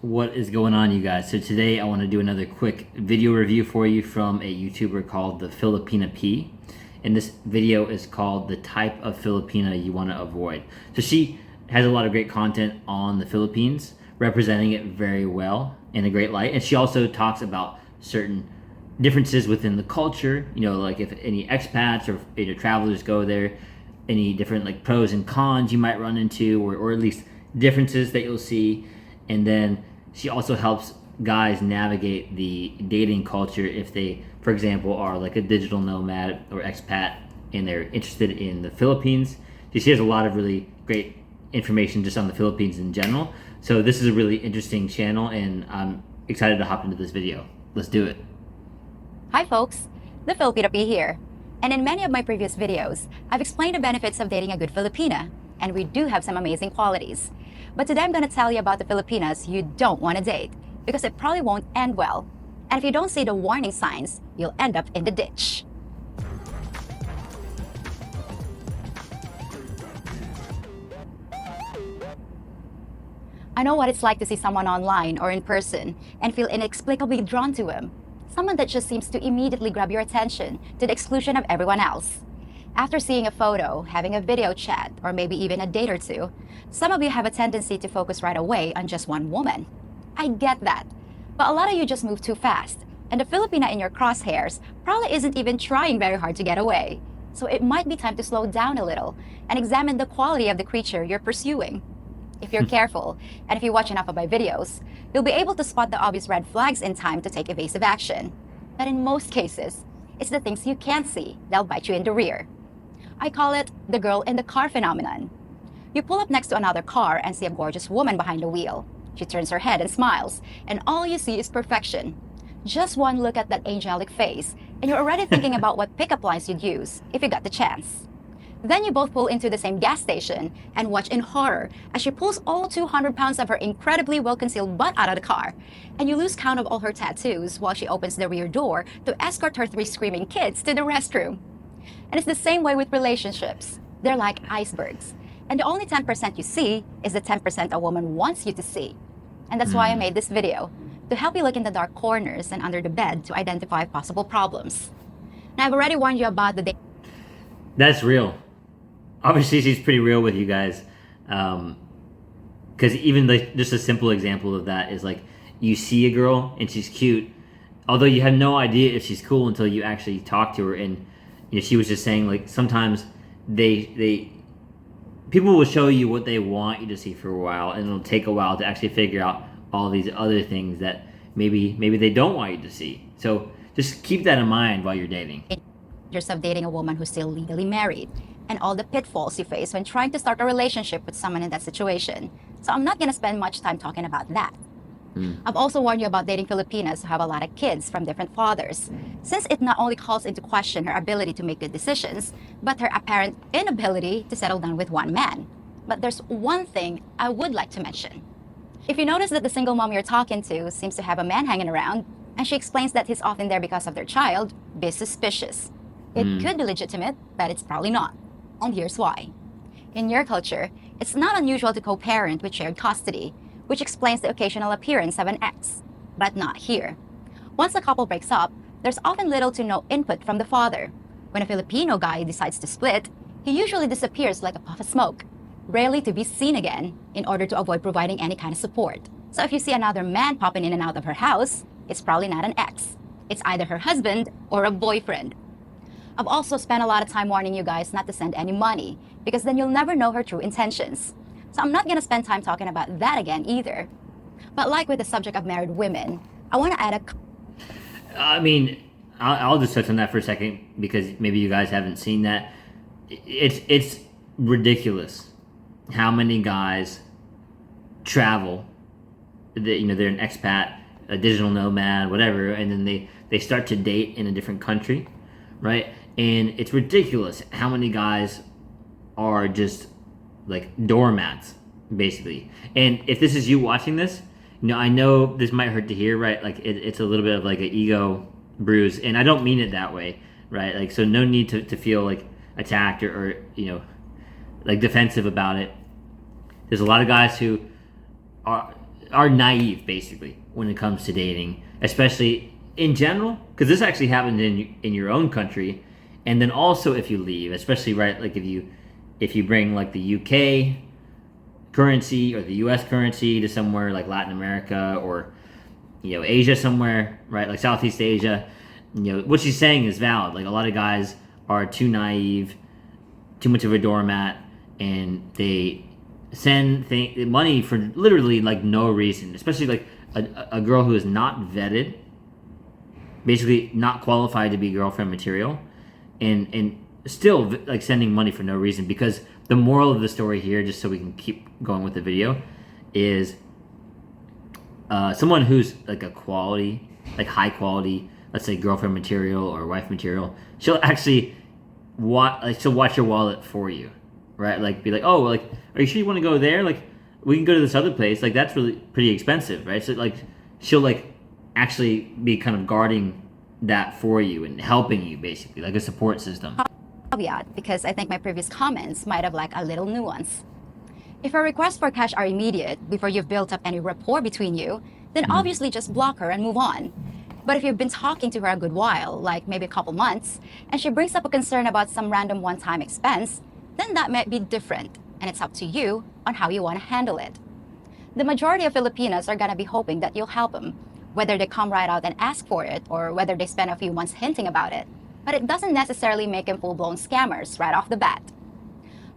What is going on, you guys? So today I want to do another quick video review for you from a YouTuber called the Filipina P. And this video is called The Type of Filipina You Want to Avoid. So she has a lot of great content on the Philippines, representing it very well in a great light. And she also talks about certain differences within the culture, like if any expats or travelers go there, any different like pros and cons you might run into, or at least differences that you'll see. And then she also helps guys navigate the dating culture if they, for example, are like a digital nomad or expat and they're interested in the Philippines. So she has a lot of really great information just on the Philippines in general. So this is a really interesting channel, and I'm excited to hop into this video. Let's do it. Hi folks, the Filipina P here. And in many of my previous videos, I've explained the benefits of dating a good Filipina, and we do have some amazing qualities. But today I'm going to tell you about the Filipinas you don't want to date, because it probably won't end well. And if you don't see the warning signs, you'll end up in the ditch. I know what it's like to see someone online or in person and feel inexplicably drawn to him. Someone that just seems to immediately grab your attention to the exclusion of everyone else. After seeing a photo, having a video chat, or maybe even a date or two, some of you have a tendency to focus right away on just one woman. I get that, but a lot of you just move too fast, and the Filipina in your crosshairs probably isn't even trying very hard to get away. So it might be time to slow down a little and examine the quality of the creature you're pursuing. If you're careful, and if you watch enough of my videos, you'll be able to spot the obvious red flags in time to take evasive action. But in most cases, it's the things you can't see that'll bite you in the rear. I call it the girl in the car phenomenon. You pull up next to another car and see a gorgeous woman behind the wheel. She turns her head and smiles, and all you see is perfection. Just one look at that angelic face, and you're already thinking about what pickup lines you'd use if you got the chance. Then you both pull into the same gas station and watch in horror as she pulls all 200 pounds of her incredibly well-concealed butt out of the car, and you lose count of all her tattoos while she opens the rear door to escort her 3 screaming kids to the restroom. And it's the same way with relationships. They're like icebergs, and the only 10% you see is the 10% a woman wants you to see. And that's why I made this video, to help you look in the dark corners and under the bed to identify possible problems. Now, I've already warned you about the That's real. Obviously, she's pretty real with you guys. Because even like just a simple example of that is like you see a girl and she's cute, although you have no idea if she's cool until you actually talk to her. And she was just saying like sometimes they people will show you what they want you to see for a while, and it'll take a while to actually figure out all these other things that maybe they don't want you to see. So just keep that in mind while you're dating. dangers of dating a woman who's still legally married, and all the pitfalls you face when trying to start a relationship with someone in that situation. So I'm not going to spend much time talking about that. I've also warned you about dating Filipinas who have a lot of kids from different fathers, since it not only calls into question her ability to make good decisions, but her apparent inability to settle down with one man. But there's one thing I would like to mention. If you notice that the single mom you're talking to seems to have a man hanging around, and she explains that he's often there because of their child, be suspicious. It could be legitimate, but it's probably not. And here's why. In your culture, it's not unusual to co-parent with shared custody, which explains the occasional appearance of an ex. But not here. Once a couple breaks up, there's often little to no input from the father. When a Filipino guy decides to split, he usually disappears like a puff of smoke, rarely to be seen again, in order to avoid providing any kind of support. So if you see another man popping in and out of her house, it's probably not an ex. It's either her husband or a boyfriend. I've also spent a lot of time warning you guys not to send any money, because then you'll never know her true intentions. So I'm not going to spend time talking about that again either. But like with the subject of married women, I want to add I'll just touch on that for a second because maybe you guys haven't seen that. It's ridiculous how many guys travel. They're an expat, a digital nomad, whatever, and then they start to date in a different country, right? And it's ridiculous how many guys are just like doormats, basically. And if this is you watching this, I know this might hurt to hear, right? Like it's a little bit of like an ego bruise, and I don't mean it that way, right? Like, so no need to feel like attacked or like defensive about it. There's a lot of guys who are are naive basically when it comes to dating, especially in general, because this actually happened in your own country, and then also if you leave, especially right, like if you bring like the UK currency or the US currency to somewhere like Latin America or Asia somewhere, right, like Southeast Asia, what she's saying is valid. Like a lot of guys are too naive, too much of a doormat, and they send money for literally like no reason, especially like a girl who is not vetted, basically not qualified to be girlfriend material, and still like sending money for no reason. Because the moral of the story here, just so we can keep going with the video, is someone who's like a quality, like high quality, let's say girlfriend material or wife material, she'll actually she'll watch your wallet for you, right? Like be like, oh, like, are you sure you want to go there? Like, we can go to this other place. Like, that's really pretty expensive, right? So like, she'll like actually be kind of guarding that for you and helping you, basically, like a support system. Caveat, because I think my previous comments might have like a little nuance. If her requests for cash are immediate before you've built up any rapport between you, then obviously just block her and move on. But if you've been talking to her a good while, like maybe a couple months, and she brings up a concern about some random one-time expense, then that might be different, and it's up to you on how you want to handle it. The majority of Filipinas are gonna be hoping that you'll help them, whether they come right out and ask for it, or whether they spend a few months hinting about it. But it doesn't necessarily make them full-blown scammers right off the bat.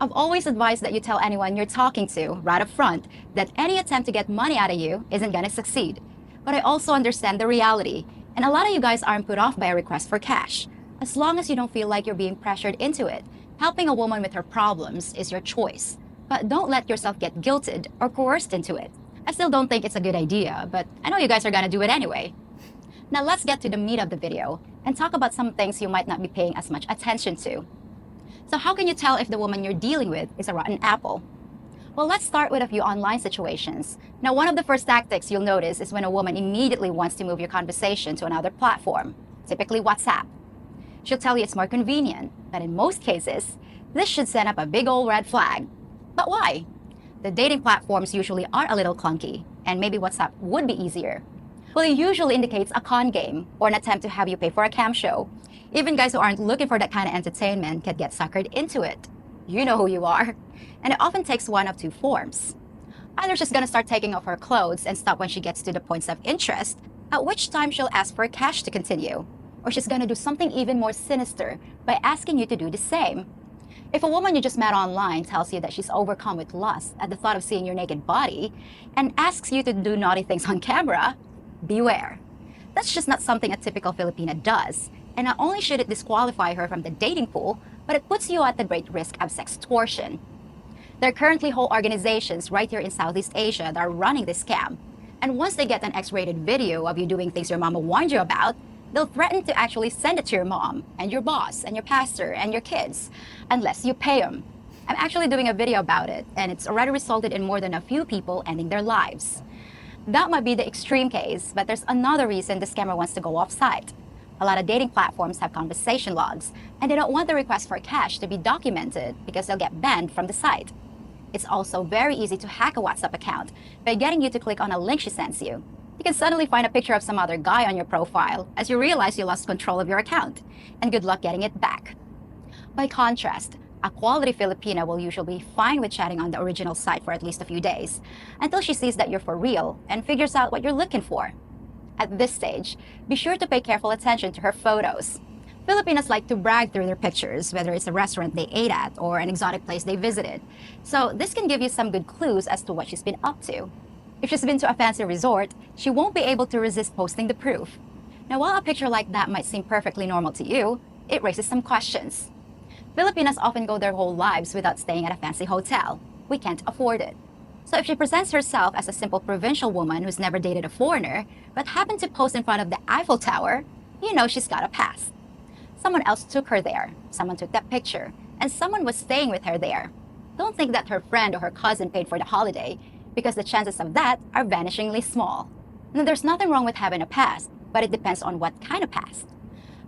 I've always advised that you tell anyone you're talking to right up front that any attempt to get money out of you isn't gonna succeed. But I also understand the reality, and a lot of you guys aren't put off by a request for cash. As long as you don't feel like you're being pressured into it, helping a woman with her problems is your choice. But don't let yourself get guilted or coerced into it. I still don't think it's a good idea, but I know you guys are gonna do it anyway. Now let's get to the meat of the video and talk about some things you might not be paying as much attention to. So how can you tell if the woman you're dealing with is a rotten apple? Well, let's start with a few online situations. Now, one of the first tactics you'll notice is when a woman immediately wants to move your conversation to another platform, typically WhatsApp. She'll tell you it's more convenient, but in most cases, this should send up a big old red flag. But why? The dating platforms usually are a little clunky, and maybe WhatsApp would be easier. Well, it usually indicates a con game or an attempt to have you pay for a cam show. Even guys who aren't looking for that kind of entertainment can get suckered into it. You know who you are. And it often takes one of two forms. Either she's gonna start taking off her clothes and stop when she gets to the points of interest, at which time she'll ask for cash to continue. Or she's gonna do something even more sinister by asking you to do the same. If a woman you just met online tells you that she's overcome with lust at the thought of seeing your naked body and asks you to do naughty things on camera, beware. That's just not something a typical Filipina does. And not only should it disqualify her from the dating pool, but it puts you at the great risk of sextortion. There are currently whole organizations right here in Southeast Asia that are running this scam. And once they get an X-rated video of you doing things your mama warned you about, they'll threaten to actually send it to your mom and your boss and your pastor and your kids, unless you pay them. I'm actually doing a video about it, and it's already resulted in more than a few people ending their lives. That might be the extreme case, but there's another reason the scammer wants to go off-site. A lot of dating platforms have conversation logs, and they don't want the request for cash to be documented because they'll get banned from the site. It's also very easy to hack a WhatsApp account by getting you to click on a link she sends you. You can suddenly find a picture of some other guy on your profile as you realize you lost control of your account, and good luck getting it back. By contrast, a quality Filipina will usually be fine with chatting on the original site for at least a few days, until she sees that you're for real and figures out what you're looking for. At this stage, be sure to pay careful attention to her photos. Filipinas like to brag through their pictures, whether it's a restaurant they ate at or an exotic place they visited. So this can give you some good clues as to what she's been up to. If she's been to a fancy resort, she won't be able to resist posting the proof. Now, while a picture like that might seem perfectly normal to you, it raises some questions. Filipinas often go their whole lives without staying at a fancy hotel. We can't afford it. So if she presents herself as a simple provincial woman who's never dated a foreigner, but happened to post in front of the Eiffel Tower, you know she's got a pass. Someone else took her there, someone took that picture, and someone was staying with her there. Don't think that her friend or her cousin paid for the holiday, because the chances of that are vanishingly small. Now, there's nothing wrong with having a past, but it depends on what kind of past.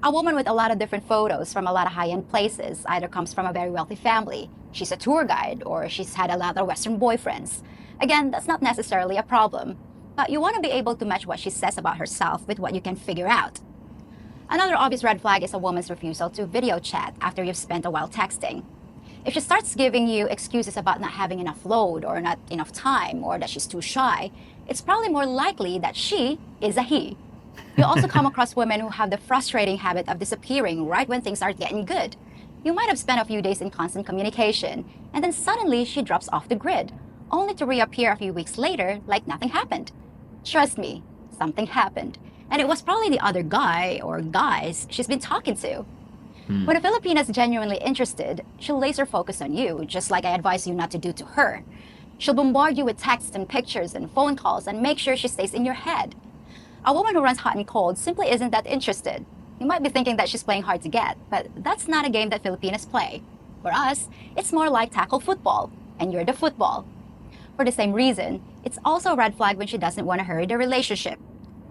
A woman with a lot of different photos from a lot of high-end places either comes from a very wealthy family, she's a tour guide, or she's had a lot of Western boyfriends. Again, that's not necessarily a problem. but you want to be able to match what she says about herself with what you can figure out. Another obvious red flag is a woman's refusal to video chat after you've spent a while texting. If she starts giving you excuses about not having enough load or not enough time or that she's too shy, it's probably more likely that she is a he. You also come across women who have the frustrating habit of disappearing right when things are getting good. You might have spent a few days in constant communication, and then suddenly she drops off the grid, only to reappear a few weeks later like nothing happened. Trust me, something happened. And it was probably the other guy or guys she's been talking to. When a Filipina's genuinely interested, she'll laser focus on you, just like I advise you not to do to her. She'll bombard you with texts and pictures and phone calls and make sure she stays in your head. A woman who runs hot and cold simply isn't that interested. You might be thinking that she's playing hard to get, but that's not a game that Filipinas play. For us, it's more like tackle football, and you're the football. For the same reason, it's also a red flag when she doesn't want to hurry the relationship.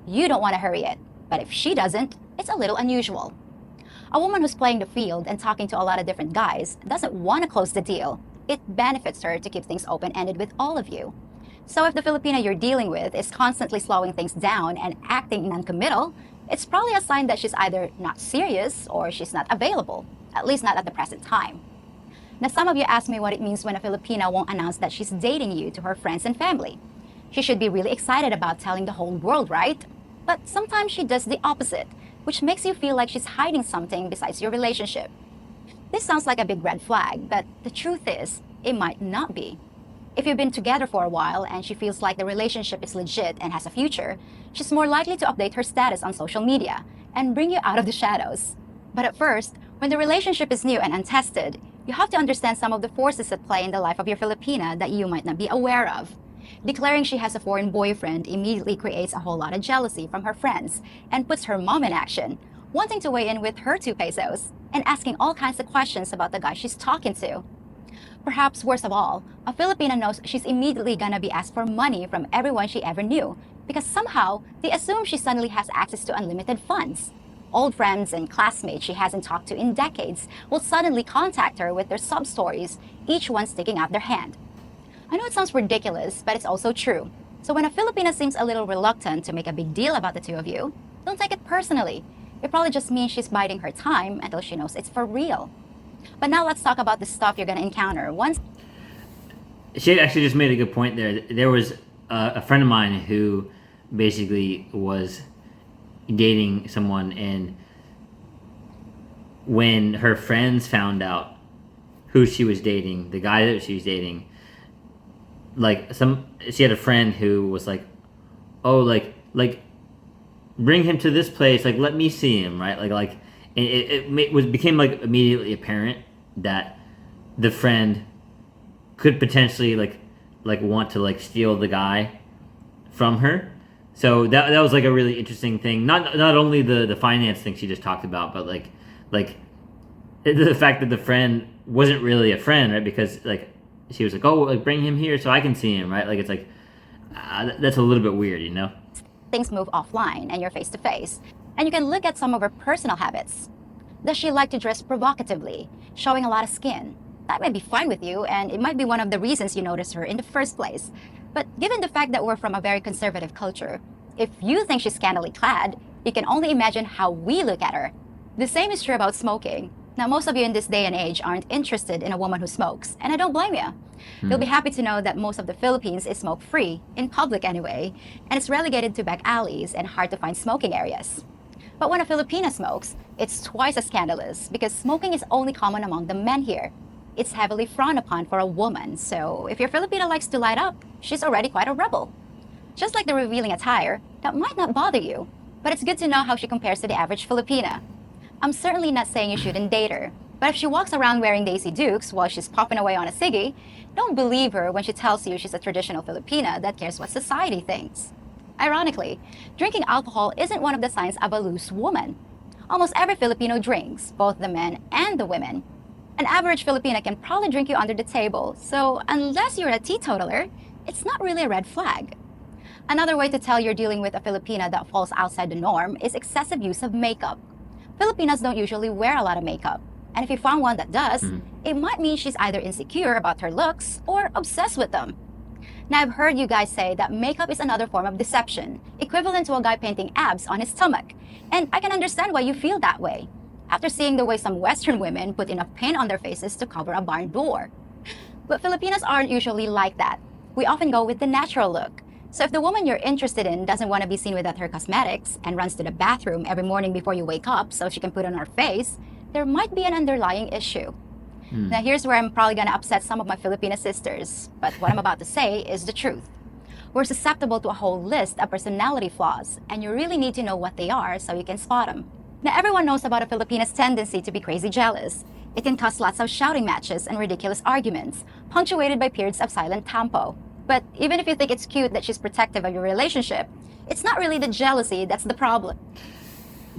You don't want to hurry it, but if she doesn't, it's a little unusual. A woman who's playing the field and talking to a lot of different guys doesn't want to close the deal. It benefits her to keep things open-ended with all of you. So if the Filipina you're dealing with is constantly slowing things down and acting non-committal, it's probably a sign that she's either not serious or she's not available, at least not at the present time. Now, some of you ask me what it means when a Filipina won't announce that she's dating you to her friends and family. She should be really excited about telling the whole world, right? But sometimes she does the opposite, which makes you feel like she's hiding something besides your relationship. This sounds like a big red flag, but the truth is, it might not be. If you've been together for a while and she feels like the relationship is legit and has a future, she's more likely to update her status on social media and bring you out of the shadows. But at first, when the relationship is new and untested, you have to understand some of the forces at play in the life of your Filipina that you might not be aware of. Declaring she has a foreign boyfriend immediately creates a whole lot of jealousy from her friends and puts her mom in action, wanting to weigh in with her 2 pesos and asking all kinds of questions about the guy she's talking to. Perhaps worst of all, a Filipina knows she's immediately gonna be asked for money from everyone she ever knew because somehow they assume she suddenly has access to unlimited funds. Old friends and classmates she hasn't talked to in decades will suddenly contact her with their sub-stories, each one sticking out their hand. I know it sounds ridiculous, but it's also true. So when a Filipina seems a little reluctant to make a big deal about the two of you, don't take it personally. It probably just means she's biding her time until she knows it's for real. But now let's talk about the stuff you're going to encounter once. She actually just made a good point there. There was a friend of mine who basically was dating someone, and when her friends found out who she was dating, the guy that she was dating, she had a friend who was like, oh, like bring him to this place, like let me see him, right? And it became like immediately apparent that the friend could potentially like want to like steal the guy from her. So that was like a really interesting thing. Not only the finance thing she just talked about, but like the fact that the friend wasn't really a friend, right? Because like she was like, oh, like bring him here so I can see him, right? Like it's like that's a little bit weird, you know? Things move offline and you're face to face, and you can look at some of her personal habits. Does she like to dress provocatively, showing a lot of skin? That might be fine with you, and it might be one of the reasons you noticed her in the first place. But given the fact that we're from a very conservative culture, if you think she's scantily clad, you can only imagine how we look at her. The same is true about smoking. Now, most of you in this day and age aren't interested in a woman who smokes, and I don't blame you. You'll be happy to know that most of the Philippines is smoke-free, in public anyway, and it's relegated to back alleys and hard-to-find smoking areas. But when a Filipina smokes, it's twice as scandalous because smoking is only common among the men here. It's heavily frowned upon for a woman, so if your Filipina likes to light up, she's already quite a rebel. Just like the revealing attire, that might not bother you, but it's good to know how she compares to the average Filipina. I'm certainly not saying you shouldn't date her, but if she walks around wearing Daisy Dukes while she's popping away on a ciggy, don't believe her when she tells you she's a traditional Filipina that cares what society thinks. Ironically, drinking alcohol isn't one of the signs of a loose woman. Almost every Filipino drinks, both the men and the women. An average Filipina can probably drink you under the table, so unless you're a teetotaler, it's not really a red flag. Another way to tell you're dealing with a Filipina that falls outside the norm is excessive use of makeup. Filipinas don't usually wear a lot of makeup, and if you found one that does, it might mean she's either insecure about her looks or obsessed with them. Now, I've heard you guys say that makeup is another form of deception, equivalent to a guy painting abs on his stomach. And I can understand why you feel that way, after seeing the way some Western women put enough paint on their faces to cover a barn door. But Filipinos aren't usually like that. We often go with the natural look. So if the woman you're interested in doesn't want to be seen without her cosmetics and runs to the bathroom every morning before you wake up so she can put on her face, there might be an underlying issue. Now, here's where I'm probably gonna upset some of my Filipina sisters, but what I'm about to say is the truth. We're susceptible to a whole list of personality flaws, and you really need to know what they are so you can spot them. Now, everyone knows about a Filipina's tendency to be crazy jealous. It can cause lots of shouting matches and ridiculous arguments, punctuated by periods of silent tampo. But even if you think it's cute that she's protective of your relationship, it's not really the jealousy that's the problem.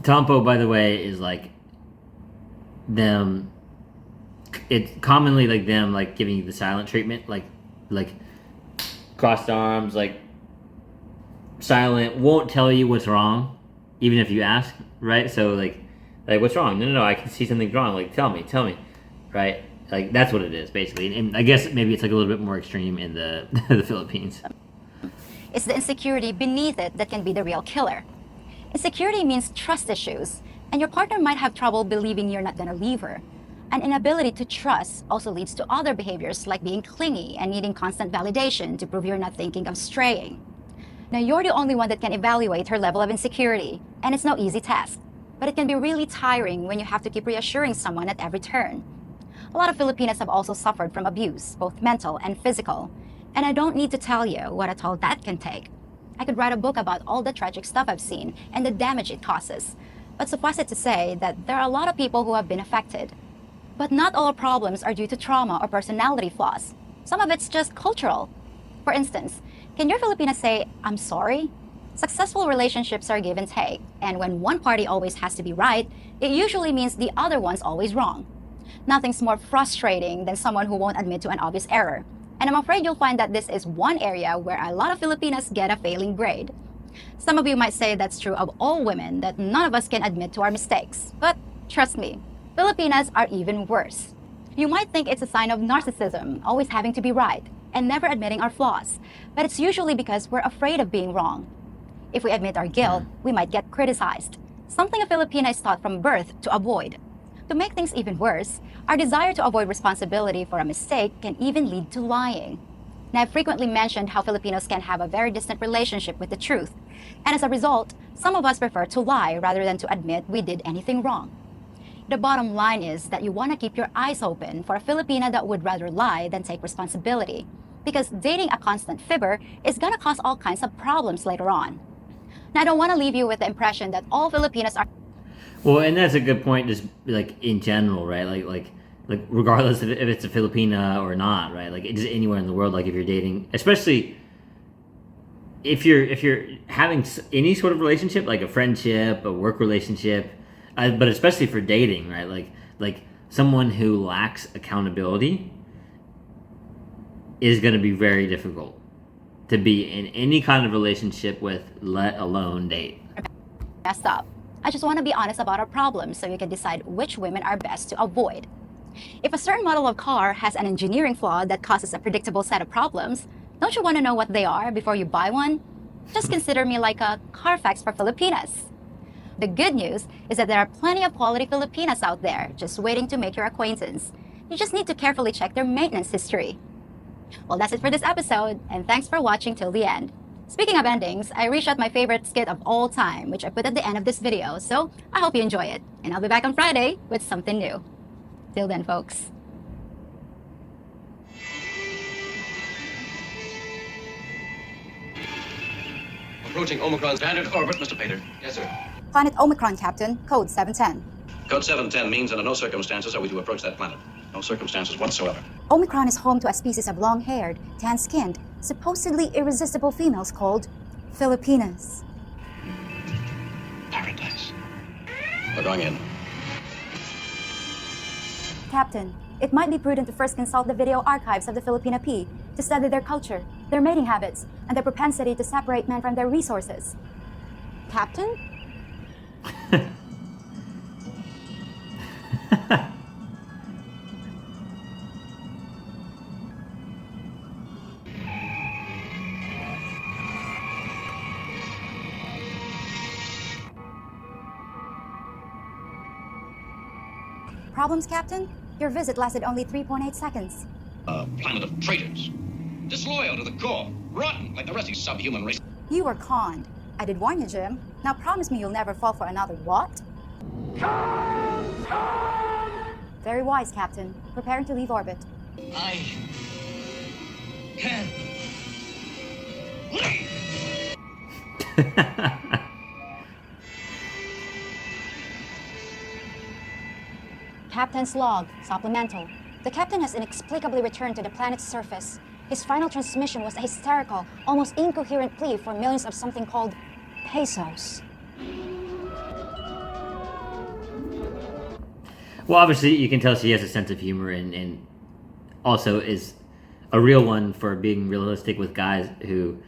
Tampo, by the way, is like them. It's commonly like them, like giving you the silent treatment, like crossed arms, like silent, won't tell you what's wrong, even if you ask, right? So like what's wrong? No, I can see something's wrong. Like tell me, right? Like that's what it is basically. And I guess maybe it's like a little bit more extreme in the the Philippines. It's the insecurity beneath it that can be the real killer. Insecurity means trust issues, and your partner might have trouble believing you're not gonna leave her. An inability to trust also leads to other behaviors like being clingy and needing constant validation to prove you're not thinking of straying. Now, you're the only one that can evaluate her level of insecurity, and it's no easy task. But it can be really tiring when you have to keep reassuring someone at every turn. A lot of Filipinas have also suffered from abuse, both mental and physical. And I don't need to tell you what a toll that can take. I could write a book about all the tragic stuff I've seen and the damage it causes. But suffice it to say that there are a lot of people who have been affected. But not all problems are due to trauma or personality flaws. Some of it's just cultural. For instance, can your Filipina say, "I'm sorry"? Successful relationships are give and take, and when one party always has to be right, it usually means the other one's always wrong. Nothing's more frustrating than someone who won't admit to an obvious error. And I'm afraid you'll find that this is one area where a lot of Filipinas get a failing grade. Some of you might say that's true of all women, that none of us can admit to our mistakes. But trust me, Filipinas are even worse. You might think it's a sign of narcissism, always having to be right, and never admitting our flaws. But it's usually because we're afraid of being wrong. If we admit our guilt, we might get criticized, something a Filipina is taught from birth to avoid. To make things even worse, our desire to avoid responsibility for a mistake can even lead to lying. Now, I've frequently mentioned how Filipinos can have a very distant relationship with the truth. And as a result, some of us prefer to lie rather than to admit we did anything wrong. The bottom line is that you want to keep your eyes open for a Filipina that would rather lie than take responsibility. Because dating a constant fibber is going to cause all kinds of problems later on. Now, I don't want to leave you with the impression that all Filipinos are... Well, and that's a good point, just like in general, right? Like regardless if it's a Filipina or not, right? Like just anywhere in the world, like if you're dating, especially if you're having any sort of relationship, like a friendship, a work relationship, but especially for dating, right? Like someone who lacks accountability is going to be very difficult to be in any kind of relationship with, let alone date. messed up. I just want to be honest about our problems so you can decide which women are best to avoid. If a certain model of car has an engineering flaw that causes a predictable set of problems, don't you want to know what they are before you buy one? Just consider me like a Carfax for Filipinas. The good news is that there are plenty of quality Filipinas out there just waiting to make your acquaintance. You just need to carefully check their maintenance history. Well, that's it for this episode, and thanks for watching till the end. Speaking of endings, I reshot my favorite skit of all time, which I put at the end of this video, so I hope you enjoy it. And I'll be back on Friday with something new. Till then, folks. Approaching Omicron standard orbit, Mr. Pater. Yes, sir. Planet Omicron, Captain. Code 710. Code 710 means under no circumstances are we to approach that planet. No circumstances whatsoever. Omicron is home to a species of long-haired, tan-skinned, supposedly irresistible females called Filipinas. Paradise. We're going in. Captain, it might be prudent to first consult the video archives of the Filipina P to study their culture, their mating habits, and their propensity to separate men from their resources. Captain? Problems, Captain? Your visit lasted only 3.8 seconds. A planet of traitors. Disloyal to the core. Rotten like the rest of the subhuman race. You were conned. I did warn you, Jim. Now promise me you'll never fall for another what? Very wise, Captain. Preparing to leave orbit. I can't leave. Captain's log, supplemental. The captain has inexplicably returned to the planet's surface. His final transmission was a hysterical, almost incoherent plea for millions of something called pesos. Well, obviously, you can tell she has a sense of humor and also is a real one for being realistic with guys who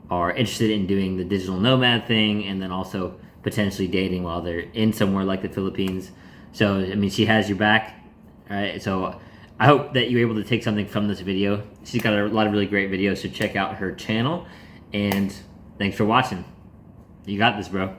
are interested in doing the digital nomad thing and then also potentially dating while they're in somewhere like the Philippines. So, I mean, she has your back, right? So I hope that you're able to take something from this video. She's got a lot of really great videos, so check out her channel. And thanks for watching. You got this, bro.